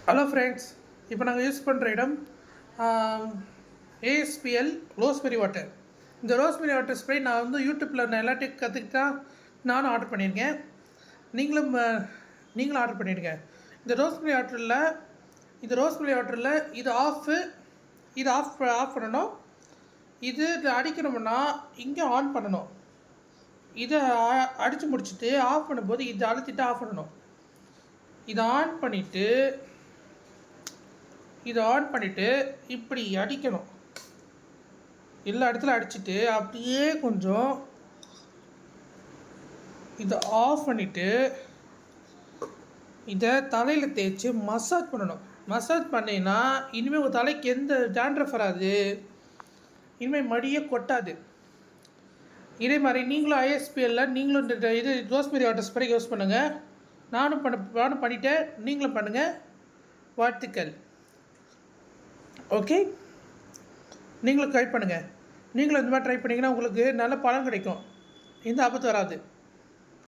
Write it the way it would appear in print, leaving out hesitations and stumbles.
Hello friends, இப்போ நாங்கள் use பண்ணுற இடம் ஏஎஸ்பிஎல் ரோஸ்மெரி வாட்டர். இந்த ரோஸ்மெரி வாட்டர் ஸ்ப்ரே நான் வந்து யூடியூப்பில் நான் எல்லாத்தையும் கற்றுக்கிட்டா நானும் ஆர்டர் பண்ணியிருக்கேன். நீங்களும் நீங்களும் ஆர்டர் பண்ணியிருக்கேன். இந்த ரோஸ்மெரி வாட்டரில் இது ஆஃப் பண்ணணும். இது அடிக்கணும்னா இங்கே ஆன் பண்ணணும். இதை அடித்து முடிச்சுட்டு ஆஃப் பண்ணும்போது இதை அழுத்திட்டு ஆஃப் பண்ணணும். இதை ஆன் பண்ணிவிட்டு இப்படி அடிக்கணும். எல்லா இடத்துல அடிச்சுட்டு அப்படியே கொஞ்சம் இதை ஆஃப் பண்ணிவிட்டு இதை தலையில் தேய்ச்சி மசாஜ் பண்ணணும். மசாஜ் பண்ணிங்கன்னா இனிமேல் உங்கள் தலைக்கு எந்த டேண்ட்ரஃப் வராது, இனிமேல் மடியே கொட்டாது. இதே மாதிரி நீங்களும் ஐஎஸ்பிஎல்லில் நீங்களும் இந்த இது ரோஸ்மெரி வாட்டர் ஸ்ப்ரே யூஸ் பண்ணுங்கள். நானும் பண்ணிட்டேன், நீங்களும் பண்ணுங்கள். வாழ்த்துக்கள். ஓகே, நீங்களும் ட்ரை பண்ணுங்கள். நீங்களும் இந்த மாதிரி ட்ரை பண்ணிங்கன்னா உங்களுக்கு நல்ல பலன் கிடைக்கும். எந்த ஆபத்து வராது.